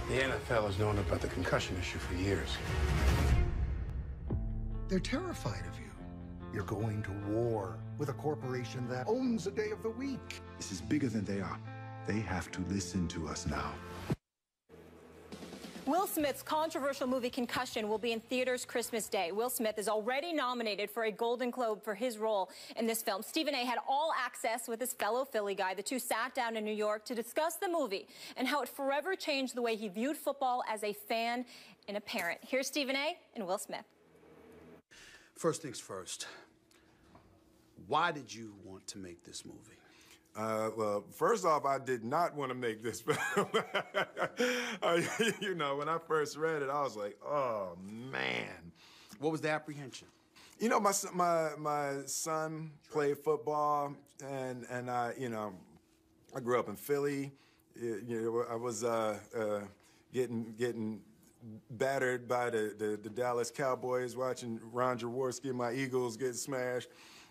The NFL has known about the concussion issue for years. They're terrified of you. You're going to war with a corporation that owns a day of the week. This is bigger than they are. They have to listen to us now. Will Smith's controversial movie Concussion will be in theaters Christmas Day. Will Smith is already nominated for a Golden Globe for his role in this film. Stephen A. had all access with his fellow Philly guy. The two sat down in New York to discuss the movie and how it forever changed the way he viewed football as a fan and a parent. Here's Stephen A. and Will Smith. First things first, why did you want to make this movie? Well, first off, I did not want to make this film. You know, when I first read it, I was like, oh, man. What was the apprehension? You know, my son played football, and I, you know, I grew up in Philly. You know, I was getting battered by the Dallas Cowboys, watching Ron Jaworski and my Eagles get smashed.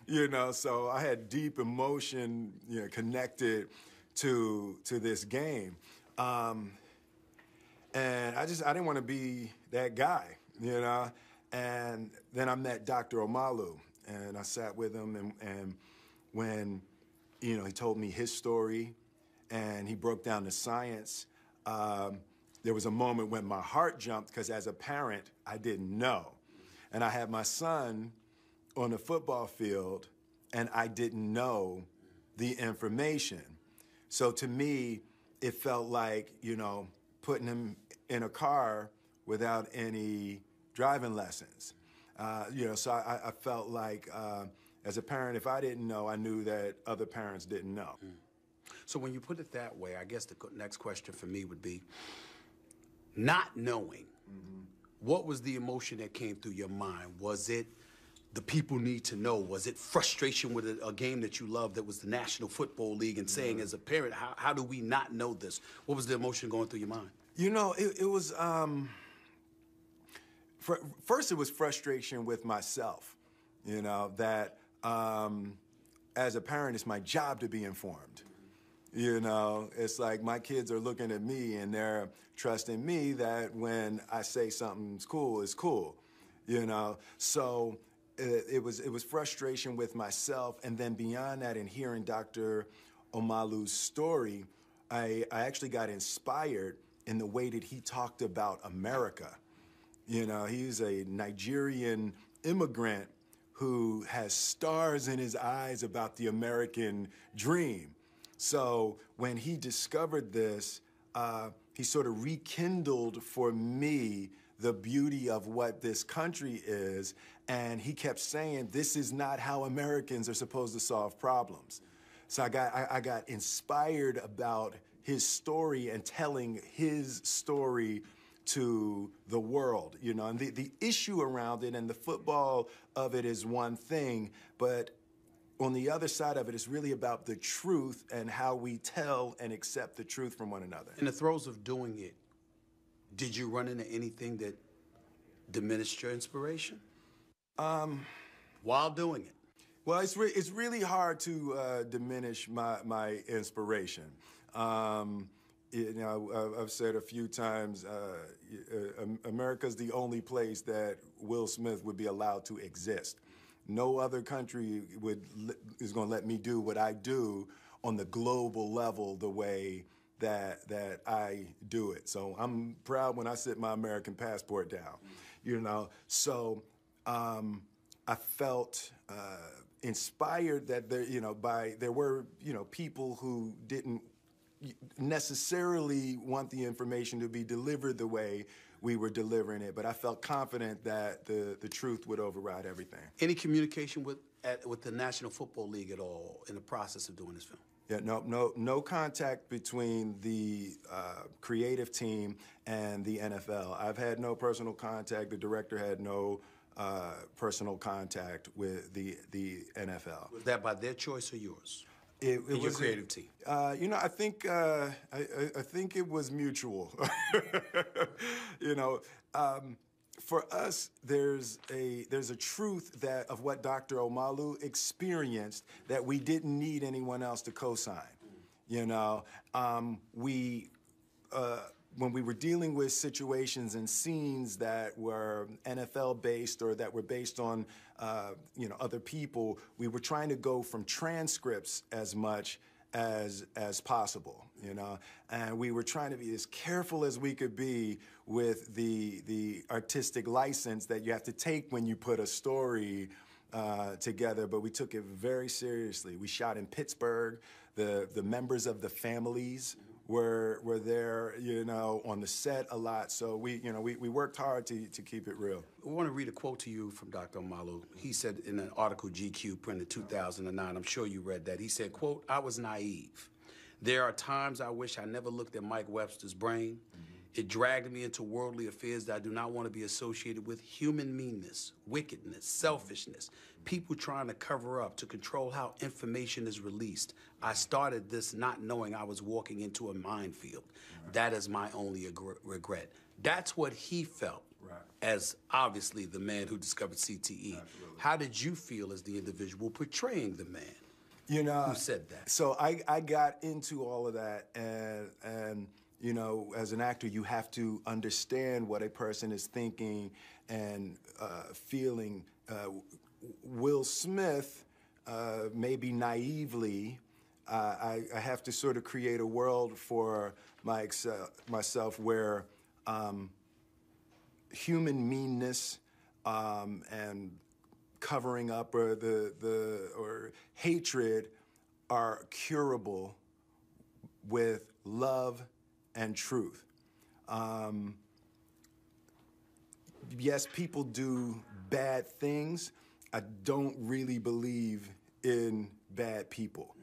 You know, so I had deep emotion, you know, connected to this game, and I didn't want to be that guy, you know. And then I met Dr. Omalu, and I sat with him, and when, you know, he told me his story, and he broke down the science. There was a moment when my heart jumped because as a parent, I didn't know, and I had my son on the football field, and I didn't know the information. So to me, it felt like, you know, putting him in a car without any driving lessons. You know, so I felt like, as a parent, if I didn't know, I knew that other parents didn't know. So when you put it that way, I guess the next question for me would be, not knowing, what was the emotion that came through your mind? Was it the people need to know? Was it frustration with a game that you loved that was the National Football League and saying as a parent, how do we not know this? What was the emotion going through your mind? You know, it was, first it was frustration with myself, you know, that as a parent, it's my job to be informed. You know, it's like my kids are looking at me and they're trusting me that when I say something's cool, it's cool, you know? So it was frustration with myself, and then beyond that, in hearing Dr. Omalu's story, I actually got inspired in the way that he talked about America. You know, he's a Nigerian immigrant who has stars in his eyes about the American dream. So when he discovered this, he sort of rekindled for me the beauty of what this country is, and he kept saying, this is not how Americans are supposed to solve problems. So I got inspired about his story and telling his story to the world, you know, and the issue around it and the football of it is one thing, but on the other side of it is really about the truth and how we tell and accept the truth from one another. In the throes of doing it, did you run into anything that diminished your inspiration? While doing it? Well, it's really hard to diminish my inspiration. You know, I've said a few times, America's the only place that Will Smith would be allowed to exist. No other country is going to let me do what I do on the global level the way that I do it. So I'm proud when I sit my American passport down, you know. So I felt inspired that there were people who didn't necessarily want the information to be delivered the way we were delivering it, but I felt confident that the truth would override everything. Any communication with the National Football League at all in the process of doing this film? Yeah, no contact between the creative team and the NFL. I've had no personal contact. The director had no personal contact with the NFL. Was that by their choice or yours? It was your creative team. You know, I think it was mutual. You know, for us, there's a truth of what Dr. Omalu experienced that we didn't need anyone else to co-sign. You know, when we were dealing with situations and scenes that were NFL-based or that were based on, other people, we were trying to go from transcripts as much as possible, and we were trying to be as careful as we could be with the artistic license that you have to take when you put a story together, but we took it very seriously. We shot in Pittsburgh. The members of the families were there, on the set a lot. So we worked hard to keep it real. I want to read a quote to you from Dr. Omalu. He said in an article GQ printed 2009, I'm sure you read that. He said, quote, "I was naive. There are times I wish I never looked at Mike Webster's brain. It dragged me into worldly affairs that I do not want to be associated with. Human meanness, wickedness, selfishness, people trying to cover up, to control how information is released. I started this not knowing I was walking into a minefield. That is my only regret." That's what he felt as obviously the man who discovered CTE. Absolutely. How did you feel as the individual portraying the man who said that? So I got into all of that, and as an actor, you have to understand what a person is thinking and feeling. Will Smith, maybe naively, I have to sort of create a world for myself where human meanness and covering up or hatred are curable with love and truth. Yes, people do bad things. I don't really believe in bad people,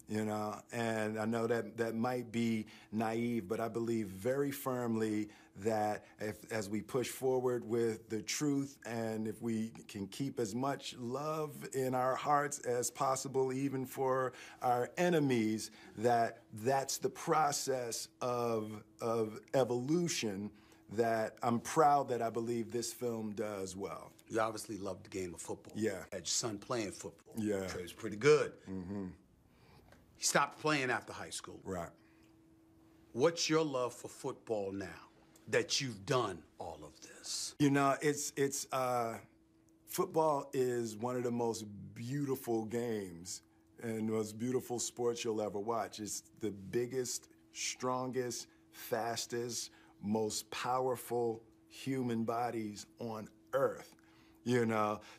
and I know that might be naive, but I believe very firmly that as we push forward with the truth, and if we can keep as much love in our hearts as possible, even for our enemies, that's the process of evolution that I'm proud that I believe this film does well. You obviously loved the game of football. Yeah. Had your son playing football. Yeah. Trey was pretty good. Mm-hmm. He stopped playing after high school. Right. What's your love for football now that you've done all of this? It's football is one of the most beautiful games and most beautiful sports you'll ever watch. It's the biggest, strongest, fastest, most powerful human bodies on earth,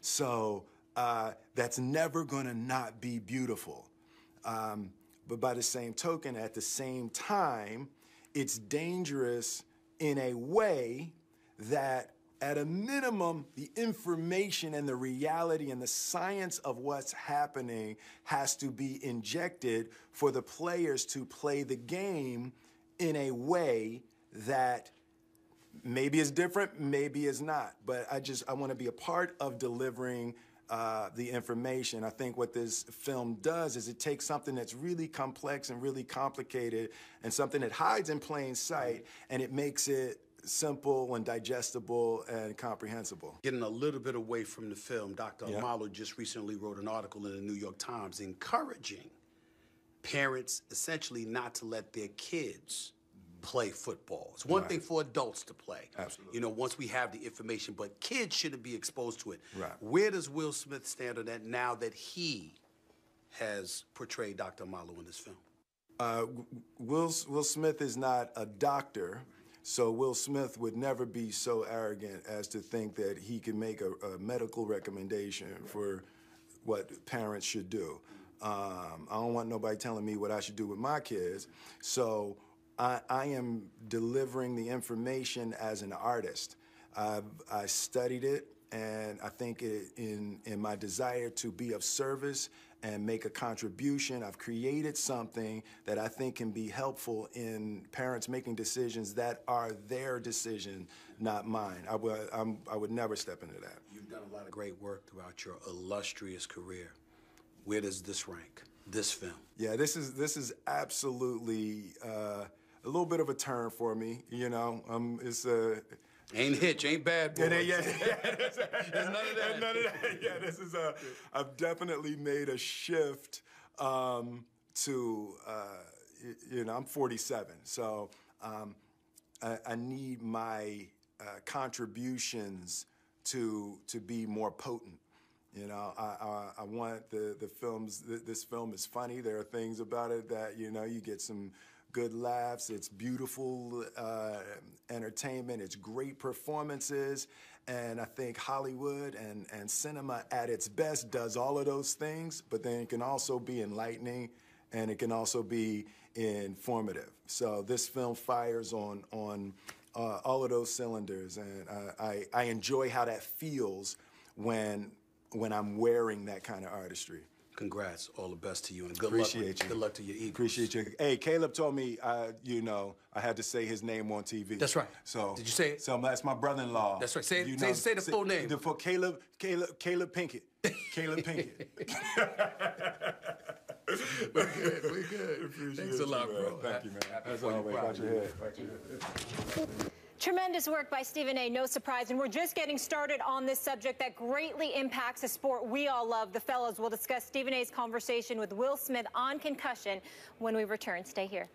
So that's never gonna not be beautiful. But by the same token, at the same time, it's dangerous in a way that at a minimum, the information and the reality and the science of what's happening has to be injected for the players to play the game in a way that maybe is different, maybe is not. But I want to be a part of delivering the information. I think what this film does is it takes something that's really complex and really complicated and something that hides in plain sight, and it makes it simple and digestible and comprehensible. Getting a little bit away from the film, Dr. Omalu just recently wrote an article in the New York Times encouraging parents essentially not to let their kids play football. It's one thing for adults to play. Absolutely. Once we have the information, but kids shouldn't be exposed to it. Right. Where does Will Smith stand on that now that he has portrayed Dr. Omalu in this film? Will Smith is not a doctor, so Will Smith would never be so arrogant as to think that he can make a medical recommendation for what parents should do. I don't want nobody telling me what I should do with my kids, so I am delivering the information as an artist. I studied it, and I think in my desire to be of service and make a contribution, I've created something that I think can be helpful in parents making decisions that are their decision, not mine. I would never step into that. You've done a lot of great work throughout your illustrious career. Where does this rank, this film? Yeah, this is absolutely a little bit of a turn for me. It's Ain't Hitch, ain't Bad Boys. Yeah. There's none of that. None of that. Yeah, this is I've definitely made a shift to, I'm 47, so I need my contributions to be more potent. You know, I want the films. This film is funny. There are things about it that, you know, you get some good laughs. It's beautiful entertainment. It's great performances. And I think Hollywood and cinema at its best does all of those things, but then it can also be enlightening and it can also be informative. So this film fires on all of those cylinders, and I enjoy how that feels when I'm wearing that kind of artistry. Congrats. All the best to you, and good Appreciate you. Good luck to your Eagles. Appreciate you. Hey, Caleb told me, you know, I had to say his name on TV. That's right. So did you say it? So that's my brother-in-law. That's right. Say, you say the full name. For Caleb Pinkett. Caleb Pinkett. We're good. Thanks a lot, bro. Thank you, man. As always, watch your head. Tremendous work by Stephen A. No surprise. And we're just getting started on this subject that greatly impacts a sport we all love. The fellows will discuss Stephen A.'s conversation with Will Smith on concussion when we return. Stay here.